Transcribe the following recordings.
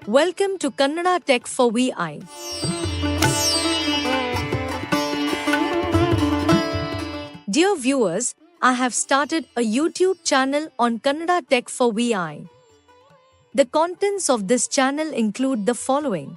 Welcome to Kannada Tech for VI. Dear viewers, I have started a YouTube channel on Kannada Tech for VI. The contents of this channel include the following.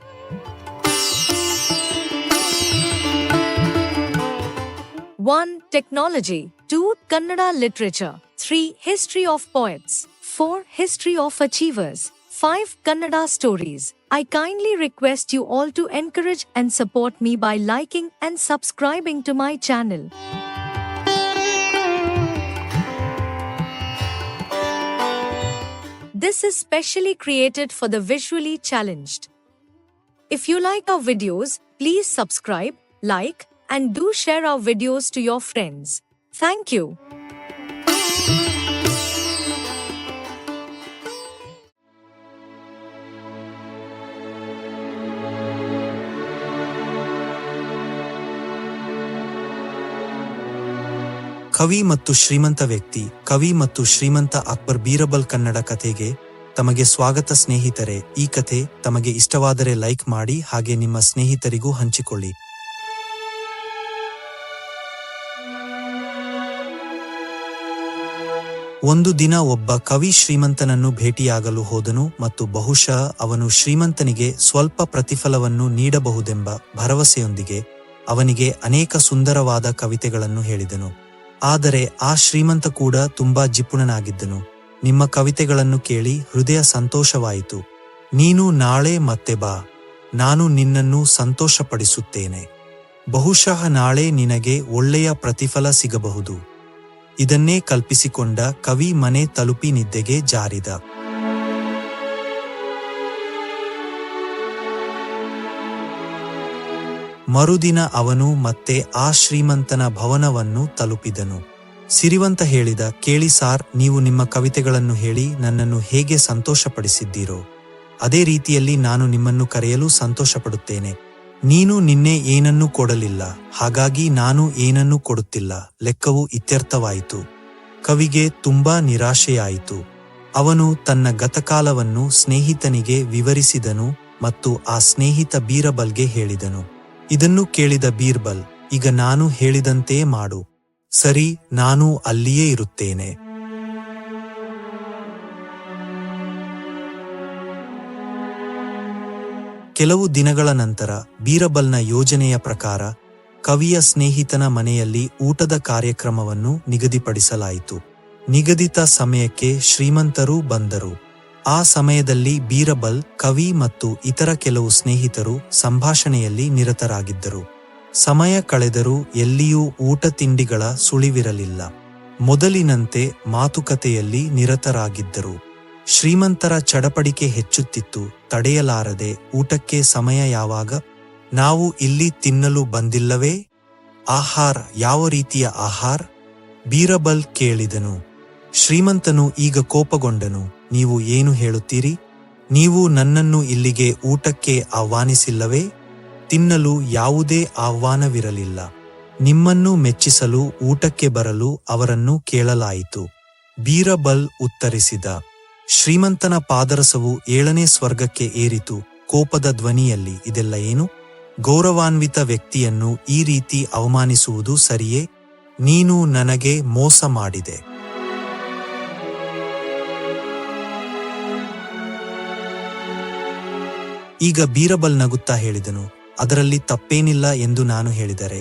One, Technology. 2. Kannada Literature. 3. History of Poets. 4. History of Achievers. 5. Kannada Stories. I kindly request you all to encourage and support me by liking and subscribing to my channel. This is specially created for the visually challenged. If you like our videos, please subscribe, like, and do share our videos to your friends. Thank you. ಕವಿ ಮತ್ತು ಶ್ರೀಮಂತ ವ್ಯಕ್ತಿ. ಕವಿ ಮತ್ತು ಶ್ರೀಮಂತ ಅಕ್ಬರ್ ಬೀರಬಲ್ ಕನ್ನಡ ಕಥೆಗೆ ತಮಗೆ ಸ್ವಾಗತ ಸ್ನೇಹಿತರೆ. ಈ ಕಥೆ ತಮಗೆ ಇಷ್ಟವಾದರೆ ಲೈಕ್ ಮಾಡಿ, ಹಾಗೆ ನಿಮ್ಮ ಸ್ನೇಹಿತರಿಗೂ ಹಂಚಿಕೊಳ್ಳಿ. ಒಂದು ದಿನ ಒಬ್ಬ ಕವಿ ಶ್ರೀಮಂತನನ್ನು ಭೇಟಿಯಾಗಲು ಹೋದನು ಮತ್ತು ಬಹುಶಃ ಅವನು ಶ್ರೀಮಂತನಿಗೆ ಸ್ವಲ್ಪ ಪ್ರತಿಫಲವನ್ನು ನೀಡಬಹುದೆಂಬ ಭರವಸೆಯೊಂದಿಗೆ ಅವನಿಗೆ ಅನೇಕ ಸುಂದರವಾದ ಕವಿತೆಗಳನ್ನು ಹೇಳಿದನು. ಆದರೆ ಆ ಶ್ರೀಮಂತ ಕೂಡ ತುಂಬಾ ಜಿಪುಣನಾಗಿದ್ದನು. ನಿಮ್ಮ ಕವಿತೆಗಳನ್ನು ಕೇಳಿ ಹೃದಯ ಸಂತೋಷವಾಯಿತು. ನೀನು ನಾಳೆ ಮತ್ತೆ ಬಾ, ನಾನು ನಿನ್ನನ್ನು ಸಂತೋಷಪಡಿಸುತ್ತೇನೆ. ಬಹುಶಃ ನಾಳೆ ನಿನಗೆ ಒಳ್ಳೆಯ ಪ್ರತಿಫಲ ಸಿಗಬಹುದು. ಇದನ್ನೇ ಕಲ್ಪಿಸಿಕೊಂಡ ಕವಿ ಮನೆ ತಲುಪಿ ನಿದ್ದೆಗೆ ಜಾರಿದ. ಮರುದಿನ ಅವನು ಮತ್ತೆ ಆ ಶ್ರೀಮಂತನ ಭವನವನ್ನು ತಲುಪಿದನು. ಸಿರಿವಂತ ಹೇಳಿದ, ಕೇಳಿ ಸಾರ್, ನೀವು ನಿಮ್ಮ ಕವಿತೆಗಳನ್ನು ಹೇಳಿ ನನ್ನನ್ನು ಹೇಗೆ ಸಂತೋಷಪಡಿಸಿದ್ದೀರೋ ಅದೇ ರೀತಿಯಲ್ಲಿ ನಾನು ನಿಮ್ಮನ್ನು ಕರೆಯಲು ಸಂತೋಷಪಡುತ್ತೇನೆ. ನೀನು ನಿನ್ನೆ ಏನನ್ನೂ ಕೊಡಲಿಲ್ಲ, ಹಾಗಾಗಿ ನಾನು ಏನನ್ನೂ ಕೊಡುತ್ತಿಲ್ಲ. ಲೆಕ್ಕವು ಇತ್ಯರ್ಥವಾಯಿತು. ಕವಿಗೆ ತುಂಬಾ ನಿರಾಶೆಯಾಯಿತು. ಅವನು ತನ್ನ ಗತಕಾಲವನ್ನು ಸ್ನೇಹಿತನಿಗೆ ವಿವರಿಸಿದನು ಮತ್ತು ಆ ಸ್ನೇಹಿತ ಬೀರಬಲ್ಗೆ ಹೇಳಿದನು. ಇದನ್ನು ಕೇಳಿದ ಬೀರ್ಬಲ್, ಈಗ ನಾನು ಹೇಳಿದಂತೆ ಮಾಡು. ಸರಿ, ನಾನು ಅಲ್ಲಿಯೇ ಇರುತ್ತೇನೆ. ಕೆಲವು ದಿನಗಳ ನಂತರ ಬೀರಬಲ್ನ ಯೋಜನೆಯ ಪ್ರಕಾರ ಕವಿಯ ಸ್ನೇಹಿತನ ಮನೆಯಲ್ಲಿ ಊಟದ ಕಾರ್ಯಕ್ರಮವನ್ನು ನಿಗದಿಪಡಿಸಲಾಯಿತು. ನಿಗದಿತ ಸಮಯಕ್ಕೆ ಶ್ರೀಮಂತರೂ ಬಂದರು. ಆ ಸಮಯದಲ್ಲಿ ಬೀರಬಲ್, ಕವಿ ಮತ್ತು ಇತರ ಕೆಲವು ಸ್ನೇಹಿತರು ಸಂಭಾಷಣೆಯಲ್ಲಿ ನಿರತರಾಗಿದ್ದರು. ಸಮಯ ಕಳೆದರೂ ಎಲ್ಲಿಯೂ ಊಟ ತಿಂಡಿಗಳ ಸುಳಿವಿರಲಿಲ್ಲ. ಮೊದಲಿನಂತೆ ಮಾತುಕತೆಯಲ್ಲಿ ನಿರತರಾಗಿದ್ದರು. ಶ್ರೀಮಂತರ ಚಡಪಡಿಕೆ ಹೆಚ್ಚುತ್ತಿತ್ತು. ತಡೆಯಲಾರದೆ, ಊಟಕ್ಕೆ ಸಮಯ ಯಾವಾಗ? ನಾವು ಇಲ್ಲಿ ತಿನ್ನಲು ಬಂದಿಲ್ಲವೇ? ಆಹಾರ, ಯಾವ ರೀತಿಯ ಆಹಾರ? ಬೀರಬಲ್ ಕೇಳಿದನು. ಶ್ರೀಮಂತನು ಈಗ ಕೋಪಗೊಂಡನು. ನೀವು ಏನು ಹೇಳುತ್ತೀರಿ? ನೀವು ನನ್ನನ್ನು ಇಲ್ಲಿಗೆ ಊಟಕ್ಕೆ ಆಹ್ವಾನಿಸಿಲ್ಲವೇ? ತಿನ್ನಲು ಯಾವುದೇ ಆಹ್ವಾನವಿರಲಿಲ್ಲ. ನಿಮ್ಮನ್ನು ಮೆಚ್ಚಿಸಲು ಊಟಕ್ಕೆ ಬರಲು ಅವರನ್ನು ಕೇಳಲಾಯಿತು. ಬೀರಬಲ್ ಉತ್ತರಿಸಿದ. ಶ್ರೀಮಂತನ ಪಾದರಸವು 7ನೇ ಸ್ವರ್ಗಕ್ಕೆ ಏರಿತು. ಕೋಪದ ಧ್ವನಿಯಲ್ಲಿ, ಇದೆಲ್ಲ ಏನು? ಗೌರವಾನ್ವಿತ ವ್ಯಕ್ತಿಯನ್ನು ಈ ರೀತಿ ಅವಮಾನಿಸುವುದು ಸರಿಯೇ? ನೀನು ನನಗೆ ಮೋಸ ಮಾಡಿದೆ. ಈಗ ಬೀರಬಲ್ ನಗುತ್ತಾ ಹೇಳಿದನು, ಅದರಲ್ಲಿ ತಪ್ಪೇನಿಲ್ಲ ಎಂದು ನಾನು ಹೇಳಿದರೆ,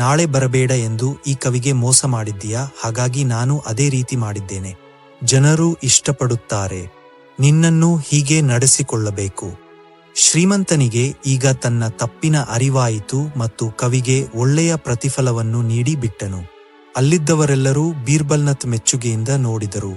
ನಾಳೆ ಬರಬೇಡ ಎಂದು ಈ ಕವಿಗೆ ಮೋಸ ಮಾಡಿದ್ದೀಯಾ? ಹಾಗಾಗಿ ನಾನು ಅದೇ ರೀತಿ ಮಾಡಿದ್ದೇನೆ. ಜನರು ಇಷ್ಟಪಡುತ್ತಾರೆ. ನಿನ್ನನ್ನು ಹೀಗೆ ನಡೆಸಿಕೊಳ್ಳಬೇಕು. ಶ್ರೀಮಂತನಿಗೆ ಈಗ ತನ್ನ ತಪ್ಪಿನ ಅರಿವಾಯಿತು ಮತ್ತು ಕವಿಗೆ ಒಳ್ಳೆಯ ಪ್ರತಿಫಲವನ್ನು ನೀಡಿ ಬಿಟ್ಟನು. ಅಲ್ಲಿದ್ದವರೆಲ್ಲರೂ ಬೀರ್ಬಲ್ನ ಮೆಚ್ಚುಗೆಯಿಂದ ನೋಡಿದರು.